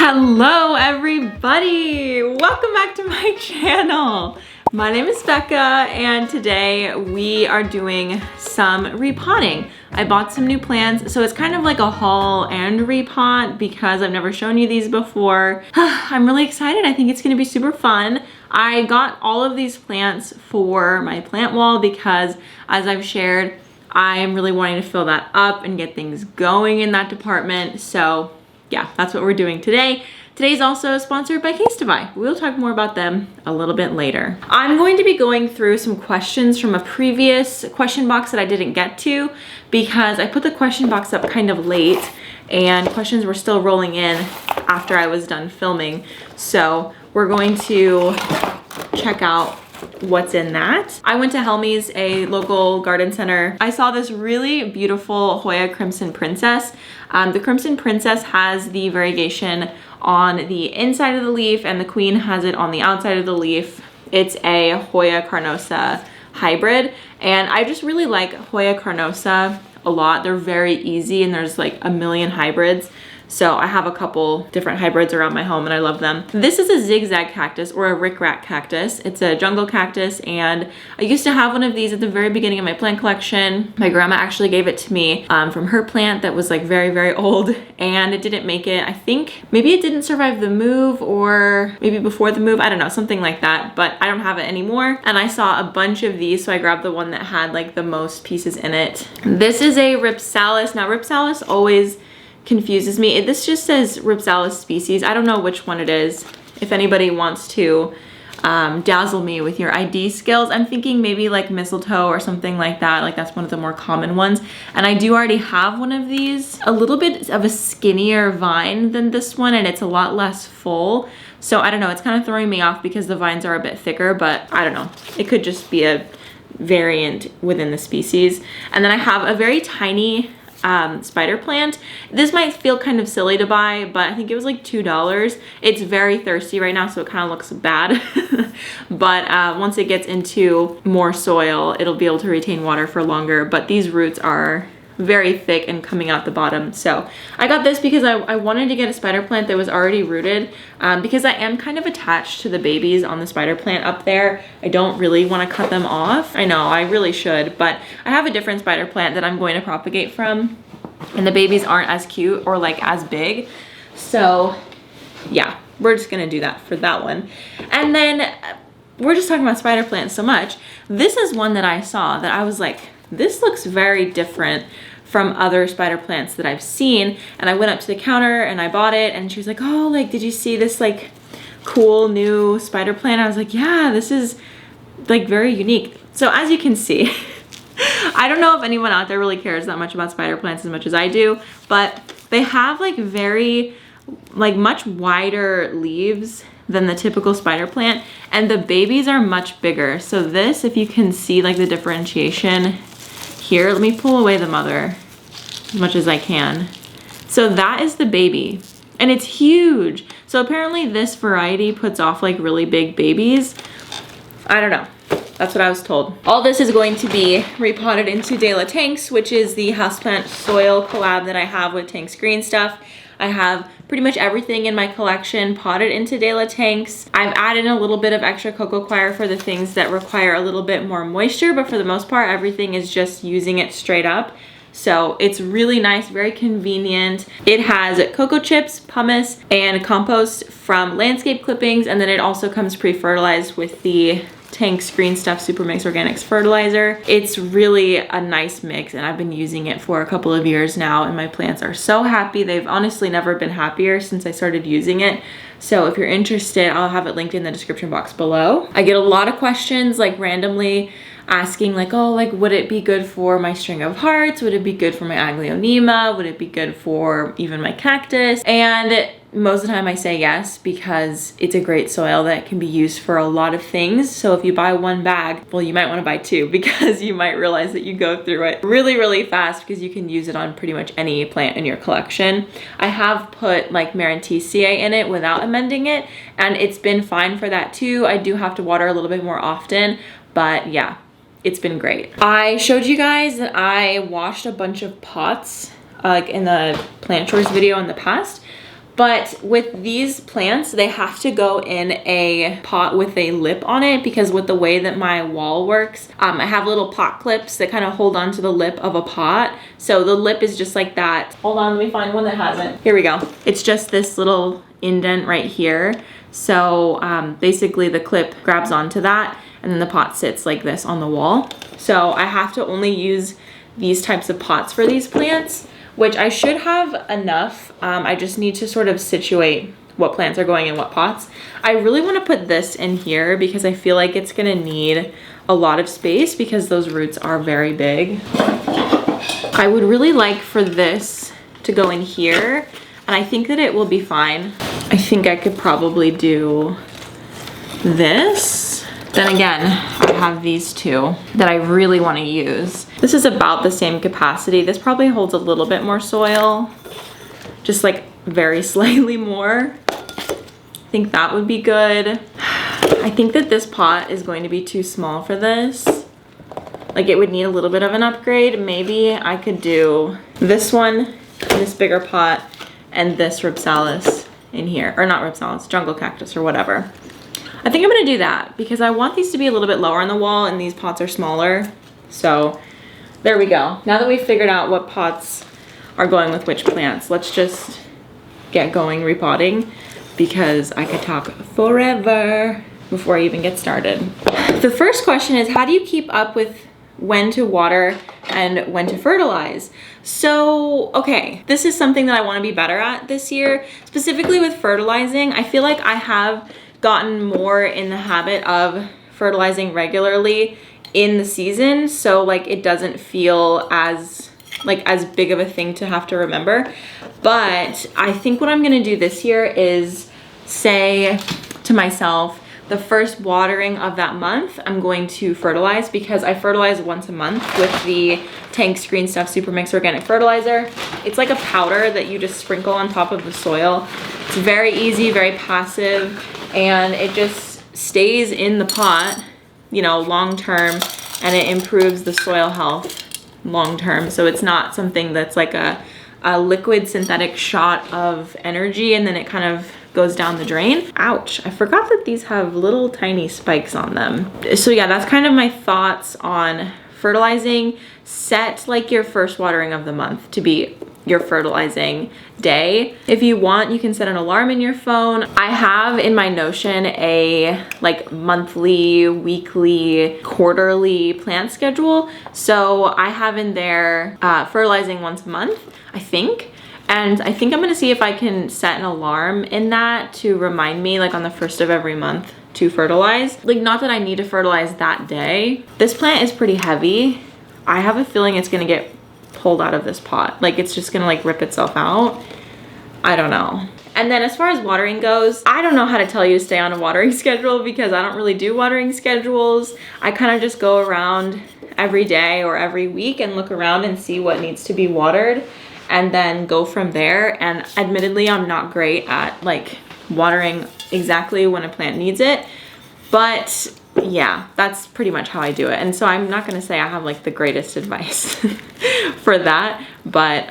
Hello everybody! Welcome back to my channel. My name is Becca and today we are doing some repotting. I bought some new plants, so it's kind of like a haul and repot because I've never shown you these before. I'm really excited. I think it's gonna be super fun. I got all of these plants for my plant wall because, as I've shared, I am really wanting to fill that up and get things going in that department. So yeah, that's what we're doing today. Today's also sponsored by Case to Buy. We'll talk more about them a little bit later. I'm going to be going through some questions from a previous question box that I didn't get to because I put the question box up kind of late and questions were still rolling in after I was done filming. So we're going to check out what's in that. I went to Helmy's, a local garden center. I saw this really beautiful Hoya Crimson Princess. The Crimson Princess has the variegation on the inside of the leaf and the Queen has it on the outside of the leaf. It's a Hoya Carnosa hybrid and I just really like Hoya Carnosa a lot. They're very easy and there's like a million hybrids. So I have a couple different hybrids around my home and I love them. This is a zigzag cactus or a rickrack cactus. It's a jungle cactus and I used to have one of these at the very beginning of my plant collection. My grandma actually gave it to me from her plant that was like very, very old and it didn't make it. I think maybe it didn't survive the move or maybe before the move. I don't know, something like that, but I don't have it anymore. And I saw a bunch of these, so I grabbed the one that had like the most pieces in it. This is a Ripsalis. Now Ripsalis always confuses me. This just says Ripsalis species. I don't know which one it is. If anybody wants to dazzle me with your ID skills, I'm thinking maybe like mistletoe or something like that. Like that's one of the more common ones. And I do already have one of these. A little bit of a skinnier vine than this one and it's a lot less full. So I don't know, it's kind of throwing me off because the vines are a bit thicker, but I don't know. It could just be a variant within the species. And then I have a very tiny spider plant. This might feel kind of silly to buy, but I think it was like $2. It's very thirsty right now, so it kind of looks bad. But once it gets into more soil, it'll be able to retain water for longer. But these roots are very thick and coming out the bottom. So I got this because I wanted to get a spider plant that was already rooted because I am kind of attached to the babies on the spider plant up there. I don't really want to cut them off. I know I really should, but I have a different spider plant that I'm going to propagate from and the babies aren't as cute or like as big. So yeah, we're just gonna do that for that one. And then we're just talking about spider plants so much. This is one that I saw that I was like, this looks very different from other spider plants that I've seen. And I went up to the counter and I bought it and she was like, oh, like, did you see this like cool new spider plant? I was like, yeah, this is like very unique. So as you can see, I don't know if anyone out there really cares that much about spider plants as much as I do, but they have like very, like much wider leaves than the typical spider plant and the babies are much bigger. So this, if you can see like the differentiation here, let me pull away the mother as much as I can. So that is the baby and it's huge. So apparently this variety puts off like really big babies. I don't know. That's what I was told. All this is going to be repotted into De La Tanks, which is the houseplant soil collab that I have with Tanks Green Stuff. I have pretty much everything in my collection potted into De La Tanks. I've added a little bit of extra coco coir for the things that require a little bit more moisture, but for the most part, everything is just using it straight up. So it's really nice, very convenient. It has cocoa chips, pumice, and compost from landscape clippings, and then it also comes pre-fertilized with the Tanks Green Stuff Super Mix Organics fertilizer. It's really a nice mix and I've been using it for a couple of years now and my plants are so happy. They've honestly never been happier since I started using it. So if you're interested, I'll have it linked in the description box below. I get a lot of questions like randomly asking like, oh, like would it be good for my string of hearts? Would it be good for my aglaonema? Would it be good for even my cactus? And most of the time I say yes because it's a great soil that can be used for a lot of things. So if you buy one bag, well, you might want to buy two because you might realize that you go through it really, really fast because you can use it on pretty much any plant in your collection. I have put like Marantisiae in it without amending it and it's been fine for that too. I do have to water a little bit more often, but yeah, it's been great. I showed you guys that I washed a bunch of pots like in the plant chores video in the past. But with these plants, they have to go in a pot with a lip on it because with the way that my wall works, I have little pot clips that kind of hold on to the lip of a pot. So the lip is just like that. Hold on, let me find one that hasn't. Here we go. It's just this little indent right here. So basically the clip grabs onto that and then the pot sits like this on the wall. So I have to only use these types of pots for these plants, which I should have enough. I just need to sort of situate what plants are going in what pots. I really want to put this in here because I feel like it's gonna need a lot of space because those roots are very big. I would really like for this to go in here, and I think that it will be fine. I think I could probably do this. Then again, I have these two that I really want to use. This is about the same capacity. This probably holds a little bit more soil, just like very slightly more. I think that would be good. I think that this pot is going to be too small for this. Like it would need a little bit of an upgrade. Maybe I could do this one, this bigger pot, and this Ripsalis in here. Or not Ripsalis, jungle cactus or whatever. I think I'm gonna do that because I want these to be a little bit lower on the wall and these pots are smaller. So there we go. Now that we've figured out what pots are going with which plants, let's just get going repotting because I could talk forever before I even get started. The first question is, how do you keep up with when to water and when to fertilize? So, okay, this is something that I wanna be better at this year. Specifically with fertilizing, I feel like I have gotten more in the habit of fertilizing regularly in the season, so like it doesn't feel as big of a thing to have to remember. But I think what I'm gonna do this year is say to myself, the first watering of that month, I'm going to fertilize because I fertilize once a month with the Tank's Green Stuff Super Mix Organic Fertilizer. It's like a powder that you just sprinkle on top of the soil. It's very easy, very passive, and it just stays in the pot, you know, long term, and it improves the soil health long term. So it's not something that's like a liquid synthetic shot of energy and then it kind of goes down the drain. Ouch, I forgot that these have little tiny spikes on them. So yeah, that's kind of my thoughts on fertilizing. Set like your first watering of the month to be your fertilizing day. If you want, you can set an alarm in your phone. I have in my Notion a like monthly, weekly, quarterly plant schedule. So I have in there fertilizing once a month, I think. And I think I'm gonna see if I can set an alarm in that to remind me like on the first of every month to fertilize. Like not that I need to fertilize that day. This plant is pretty heavy. I have a feeling it's gonna get pulled out of this pot. Like it's just gonna like rip itself out. I don't know. And then as far as watering goes, I don't know how to tell you to stay on a watering schedule because I don't really do watering schedules. I kind of just go around every day or every week and look around and see what needs to be watered and then go from there. And admittedly, I'm not great at like watering exactly when a plant needs it, but yeah, that's pretty much how I do it. And so I'm not gonna say I have like the greatest advice for that, but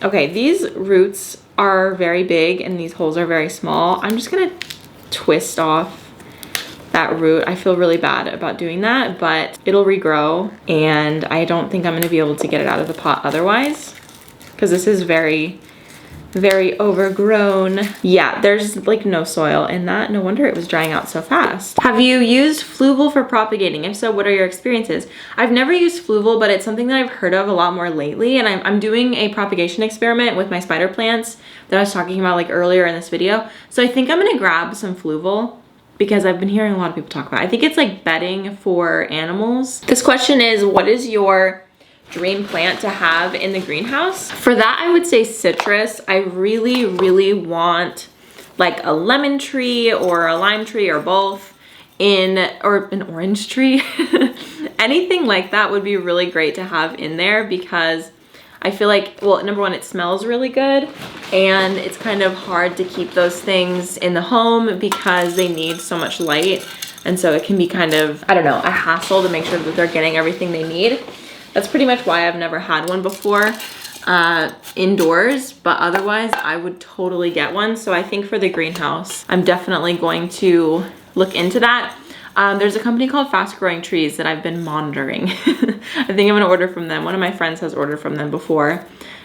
okay, these roots are very big and these holes are very small. I'm just gonna twist off that root. I feel really bad about doing that, but it'll regrow and I don't think I'm gonna be able to get it out of the pot otherwise because this is very, very overgrown. Yeah, there's like no soil in that. No wonder it was drying out so fast. Have you used Fluval for propagating? If so, what are your experiences? I've never used Fluval, but it's something that I've heard of a lot more lately. And I'm doing a propagation experiment with my spider plants that I was talking about like earlier in this video. So I think I'm gonna grab some Fluval because I've been hearing a lot of people talk about it. I think it's like bedding for animals. This question is, what is your dream plant to have in the greenhouse? For that, I would say citrus. I really, really want like a lemon tree or a lime tree or both or an orange tree. Anything like that would be really great to have in there because I feel like, well, number one, it smells really good and it's kind of hard to keep those things in the home because they need so much light. And so it can be kind of, I don't know, a hassle to make sure that they're getting everything they need. That's pretty much why I've never had one before. indoors, but otherwise I would totally get one. So I think for the greenhouse, I'm definitely going to look into that. There's a company called Fast Growing Trees that I've been monitoring. I think I'm gonna order from them. One of my friends has ordered from them before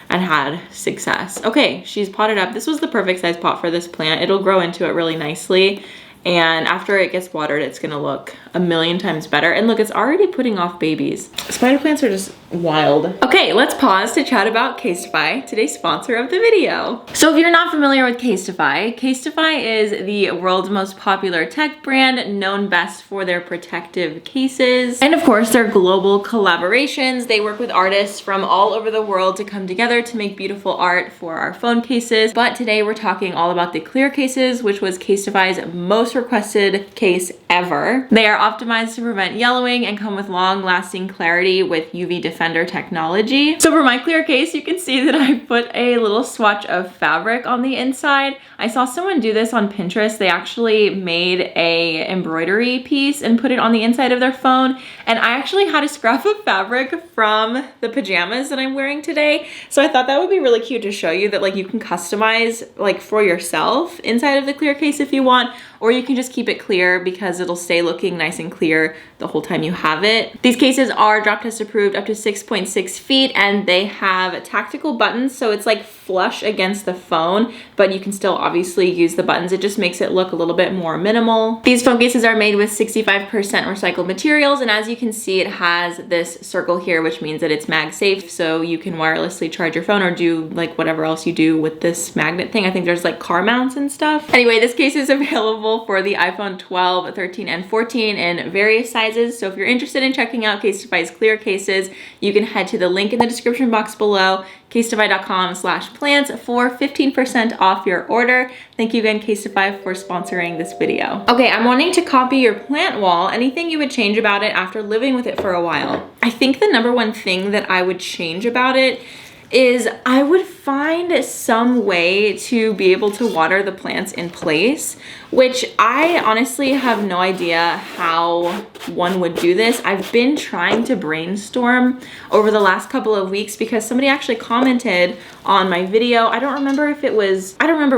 and had success. Okay, she's potted up. This was the perfect size pot for this plant. It'll grow into it really nicely. And after it gets watered, it's gonna look a million times better. And look, it's already putting off babies. Spider plants are just wild. Okay, let's pause to chat about Casetify, today's sponsor of the video. So if you're not familiar with Casetify, Casetify is the world's most popular tech brand, known best for their protective cases. And of course, their global collaborations. They work with artists from all over the world to come together to make beautiful art for our phone cases. But today we're talking all about the clear cases, which was Casetify's most requested case ever. They are optimized to prevent yellowing and come with long-lasting clarity with UV Defender technology. So for my clear case, you can see that I put a little swatch of fabric on the inside. I saw someone do this on Pinterest. They actually made a embroidery piece and put it on the inside of their phone. And I actually had a scrap of fabric from the pajamas that I'm wearing today. So I thought that would be really cute to show you that like you can customize like for yourself inside of the clear case if you want, or you can just keep it clear because it'll stay looking nice and clear the whole time you have it. These cases are drop test approved up to 6.6 feet and they have tactical buttons, so it's like flush against the phone, but you can still obviously use the buttons. It just makes it look a little bit more minimal. These phone cases are made with 65% recycled materials, and as you can see, it has this circle here, which means that it's mag safe, so you can wirelessly charge your phone or do like whatever else you do with this magnet thing. I think there's like car mounts and stuff. Anyway, this case is available for the iPhone 12, 13, and 14 in various sizes. So if you're interested in checking out Casetify's clear cases, you can head to the link in the description box below, casetify.com/plants for 15% off your order. Thank you again, Casetify, for sponsoring this video. Okay, I'm wanting to copy your plant wall. Anything you would change about it after living with it for a while? I think the number one thing that I would change about it is I would find some way to be able to water the plants in place, which I honestly have no idea how one would do this. I've been trying to brainstorm over the last couple of weeks because somebody actually commented on my video. I don't remember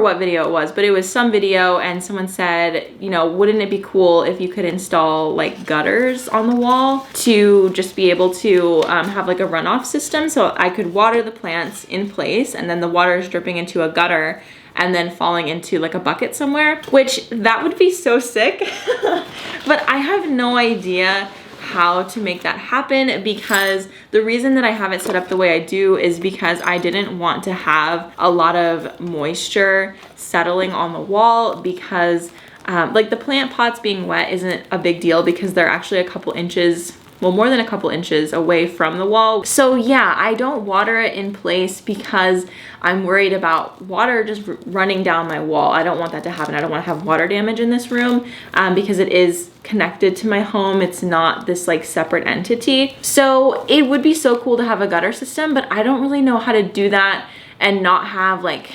what video it was, but it was some video and someone said, you know, wouldn't it be cool if you could install like gutters on the wall to just be able to have like a runoff system so I could water the plants in place and then the water is dripping into a gutter and then falling into like a bucket somewhere, which that would be so sick. But I have no idea how to make that happen, because the reason that I have it set up the way I do is because I didn't want to have a lot of moisture settling on the wall, because like the plant pots being wet isn't a big deal because they're actually a couple inches, well, more than a couple inches away from the wall. So yeah, I don't water it in place because I'm worried about water just running down my wall. I don't want that to happen. I don't want to have water damage in this room because it is connected to my home. It's not this like separate entity. So it would be so cool to have a gutter system, but I don't really know how to do that and not have like,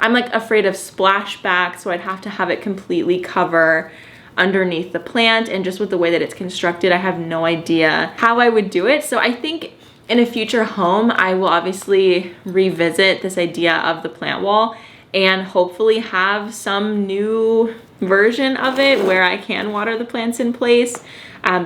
I'm like afraid of splashback, so I'd have to have it completely cover underneath the plant, and just with the way that it's constructed, I have no idea how I would do it. So I think in a future home, I will obviously revisit this idea of the plant wall and hopefully have some new version of it where I can water the plants in place.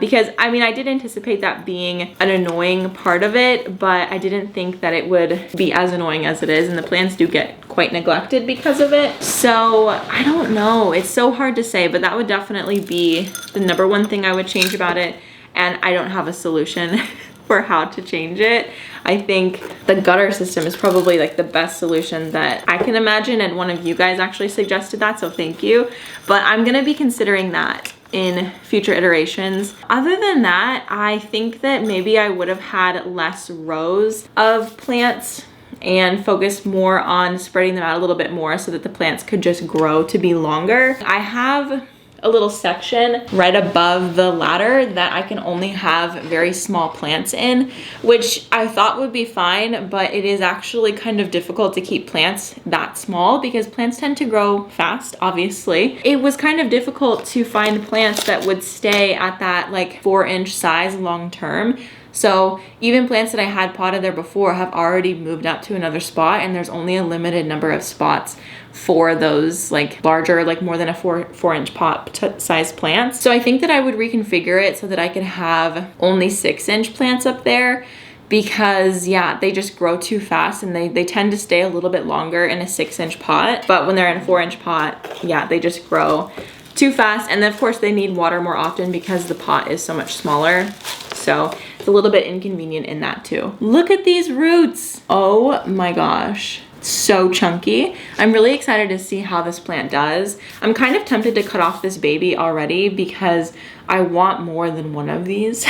Because I mean, I did anticipate that being an annoying part of it, but I didn't think that it would be as annoying as it is, and the plants do get quite neglected because of it. So I don't know, it's so hard to say, but that would definitely be the number one thing I would change about it, and I don't have a solution for how to change it. I think the gutter system is probably like the best solution that I can imagine, and one of you guys actually suggested that, so thank you. But I'm gonna be considering that in future iterations. Other than that, I think that maybe I would have had less rows of plants and focused more on spreading them out a little bit more so that the plants could just grow to be longer. I have a little section right above the ladder that I can only have very small plants in, which I thought would be fine, but it is actually kind of difficult to keep plants that small because plants tend to grow fast, obviously. It was kind of difficult to find plants that would stay at that like 4-inch size long term. So even plants that I had potted there before have already moved up to another spot, and there's only a limited number of spots for those like larger, like more than a 4-inch pot size plants. So I think that I would reconfigure it so that I could have only 6-inch plants up there, because yeah, they just grow too fast and they tend to stay a little bit longer in a 6-inch pot. But when they're in a 4-inch pot, yeah, they just grow too fast. And then of course they need water more often because the pot is so much smaller. So it's a little bit inconvenient in that too. Look at these roots. Oh my gosh. So chunky. I'm really excited to see how this plant does. I'm kind of tempted to cut off this baby already because I want more than one of these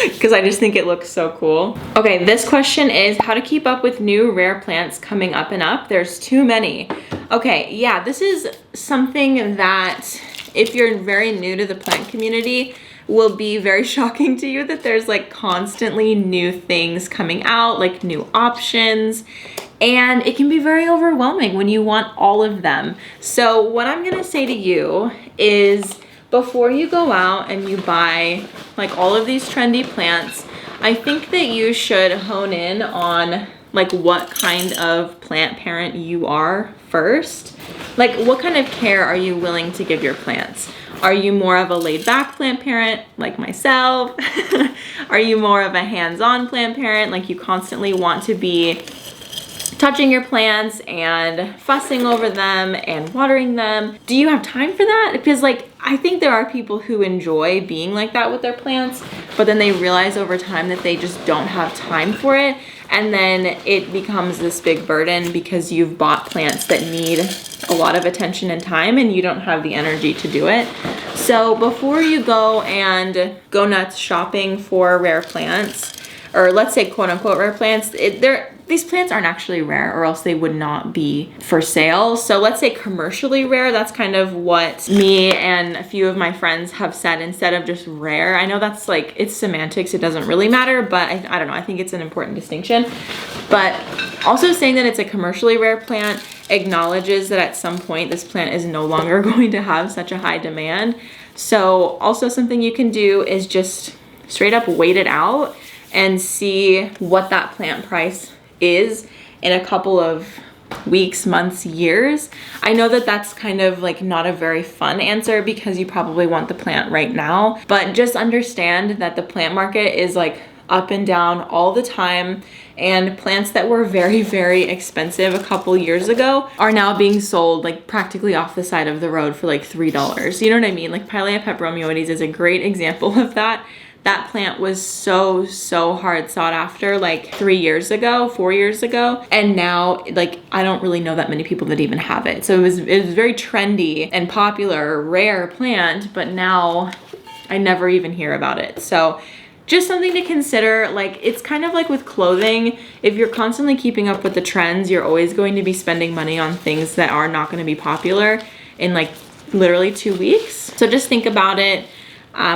because I just think it looks so cool. Okay, this question is how to keep up with new rare plants coming up and up. There's too many. Okay, yeah, this is something that if you're very new to the plant community, will be very shocking to you, that there's like constantly new things coming out, like new options, and it can be very overwhelming when you want all of them. So what I'm gonna say to you is, before you go out and you buy like all of these trendy plants, I think that you should hone in on like what kind of plant parent you are first. Like what kind of care are you willing to give your plants? Are you more of a laid back plant parent like myself? Are you more of a hands-on plant parent, like you constantly want to be touching your plants and fussing over them and watering them? Do you have time for that? Because like, I think there are people who enjoy being like that with their plants, but then they realize over time that they just don't have time for it. And then it becomes this big burden because you've bought plants that need a lot of attention and time and you don't have the energy to do it. So before you go and go nuts shopping for rare plants, or let's say quote unquote rare plants, these plants aren't actually rare, or else they would not be for sale. So let's say commercially rare, that's kind of what me and a few of my friends have said instead of just rare. I know that's like, it's semantics, it doesn't really matter, but I don't know, I think it's an important distinction. But also saying that it's a commercially rare plant acknowledges that at some point this plant is no longer going to have such a high demand. So also something you can do is just straight up wait it out and see what that plant price is in a couple of weeks, months, years. I know that that's kind of like not a very fun answer because you probably want the plant right now, but just understand that the plant market is like up and down all the time, and plants that were very, very expensive a couple years ago are now being sold like practically off the side of the road for like $3. You know what I mean? Like Pilea peperomioides is a great example of that. That plant was so hard sought after like 4 years ago. And now like, I don't really know that many people that even have it. So it was very trendy and popular, rare plant, but now I never even hear about it. So just something to consider. Like it's kind of like with clothing. If you're constantly keeping up with the trends, you're always going to be spending money on things that are not going to be popular in like literally 2 weeks. So just think about it.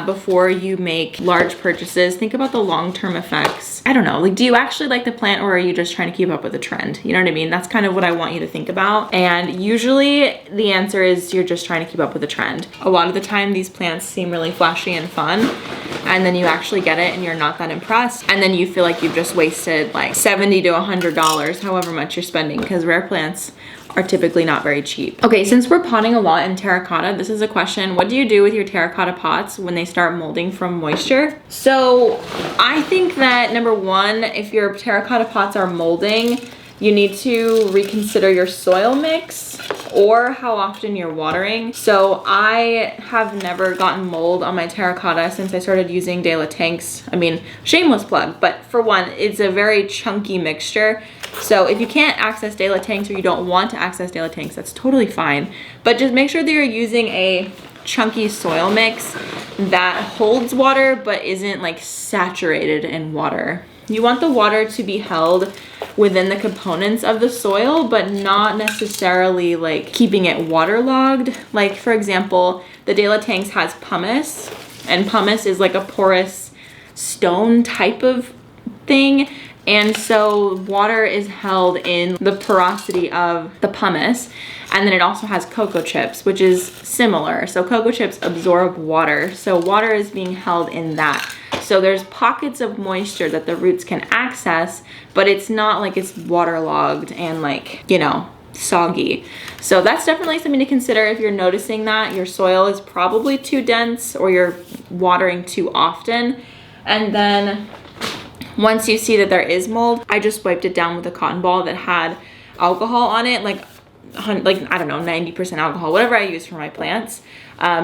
Before you make large purchases, think about the long-term effects. I don't know, like do you actually like the plant, or are you just trying to keep up with the trend? You know what I mean? That's kind of what I want you to think about. And usually the answer is you're just trying to keep up with the trend. A lot of the time these plants seem really flashy and fun, and then you actually get it and you're not that impressed. And then you feel like you've just wasted like $70 to $100, however much you're spending, because rare plants are typically not very cheap. Okay, since we're potting a lot in terracotta, this is a question. What do you do with your terracotta pots when they start molding from moisture? So I think that number one, if your terracotta pots are molding, you need to reconsider your soil mix or how often you're watering. So I have never gotten mold on my terracotta since I started using De La tanks. I mean, shameless plug, but for one, it's a very chunky mixture. So if you can't access De La tanks or you don't want to access De La tanks, that's totally fine. But just make sure that you're using a chunky soil mix that holds water but isn't like saturated in water. you want the water to be held within the components of the soil, but not necessarily like keeping it waterlogged. Like for example, the De La Tanks has pumice, and pumice is like a porous stone type of thing. And so water is held in the porosity of the pumice. And then it also has cocoa chips, which is similar. So cocoa chips absorb water. So water is being held in that. So there's pockets of moisture that the roots can access, but it's not like it's waterlogged and like, you know, soggy. So that's definitely something to consider if you're noticing that your soil is probably too dense or you're watering too often. And then once you see that there is mold, I just wiped it down with a cotton ball that had alcohol on it, like I don't know, 90% alcohol, whatever I use for my plants.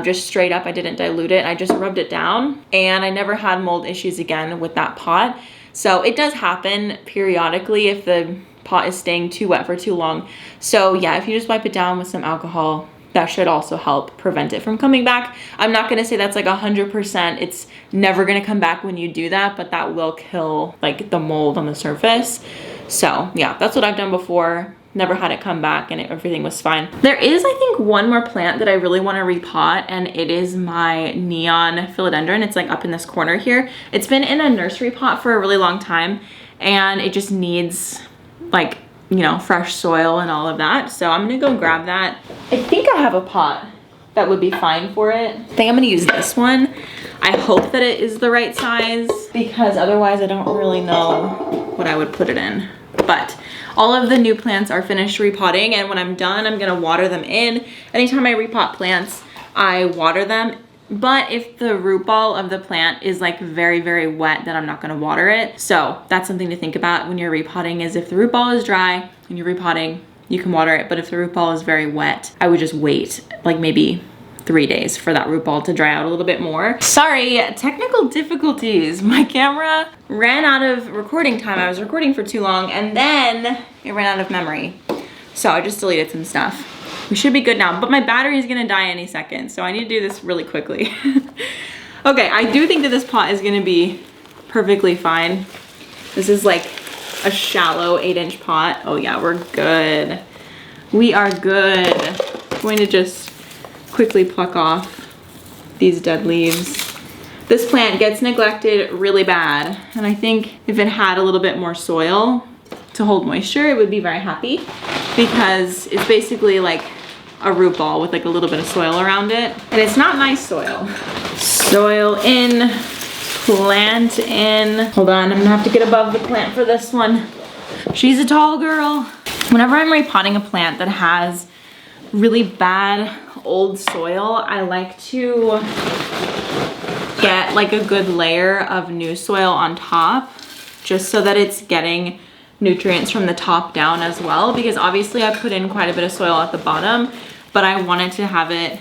Just straight up, I didn't dilute it. I just rubbed it down, and I never had mold issues again with that pot. So it does happen periodically if the pot is staying too wet for too long. So yeah, if you just wipe it down with some alcohol, that should also help prevent it from coming back. I'm not gonna say that's like 100%. It's never gonna come back when you do that, but that will kill like the mold on the surface. So yeah, that's what I've done before. Never had it come back, and everything was fine. There is, I think, one more plant that I really want to repot, and it is my neon philodendron. It's like up in this corner here. It's been in a nursery pot for a really long time, and it just needs like, you know, fresh soil and all of that. So I'm gonna go grab that. I think I have a pot that would be fine for it. I think I'm gonna use this one. I hope that it is the right size, because otherwise I don't really know what I would put it in. But all of the new plants are finished repotting, and when I'm done, I'm gonna water them in. Anytime I repot plants, I water them. But if the root ball of the plant is like very, very wet, then I'm not gonna water it. So that's something to think about when you're repotting, is if the root ball is dry and you're repotting, you can water it. But if the root ball is very wet, I would just wait like maybe 3 days for that root ball to dry out a little bit more. Sorry, technical difficulties. My camera ran out of recording time. I was recording for too long, and then it ran out of memory. So I just deleted some stuff. We should be good now, but my battery is gonna die any second, so I need to do this really quickly. Okay, I do think that this pot is gonna be perfectly fine. This is like a shallow 8-inch pot. Oh yeah, we're good. We are good. I'm going to just quickly pluck off these dead leaves. This plant gets neglected really bad, and I think if it had a little bit more soil to hold moisture, it would be very happy, because it's basically like a root ball with like a little bit of soil around it, and it's not nice soil. Soil in, plant in. Hold on, I'm gonna have to get above the plant for this one. She's a tall girl. Whenever I'm repotting a plant that has really bad old soil, I like to get like a good layer of new soil on top, just so that it's getting nutrients from the top down as well, because obviously I put in quite a bit of soil at the bottom, but I wanted to have it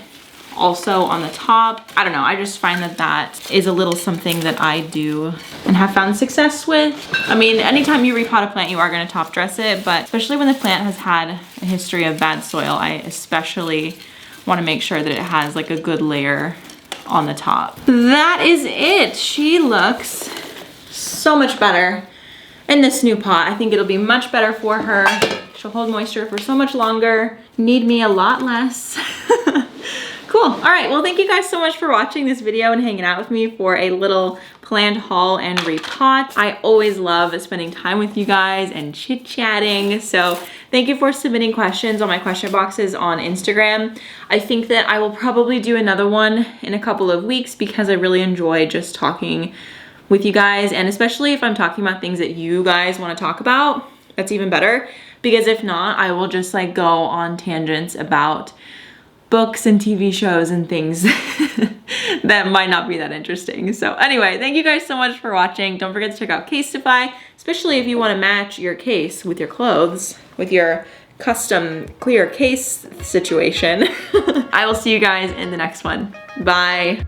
also on the top. I don't know, I just find that that is a little something that I do and have found success with. I mean, anytime you repot a plant, you are gonna top dress it, but especially when the plant has had a history of bad soil, I especially wanna make sure that it has like a good layer on the top. That is it. She looks so much better in this new pot. I think it'll be much better for her. She'll hold moisture for so much longer, need me a lot less. Cool. All right, well, thank you guys so much for watching this video and hanging out with me for a little plant haul and repot. I always love spending time with you guys and chit-chatting. So thank you for submitting questions on my question boxes on Instagram. I think that I will probably do another one in a couple of weeks, because I really enjoy just talking with you guys, and especially if I'm talking about things that you guys want to talk about, that's even better, because if not, I will just like go on tangents about books and TV shows and things that might not be that interesting. So anyway, thank you guys so much for watching. Don't forget to check out Casetify, especially if you want to match your case with your clothes, with your custom clear case situation. I will see you guys in the next one. Bye.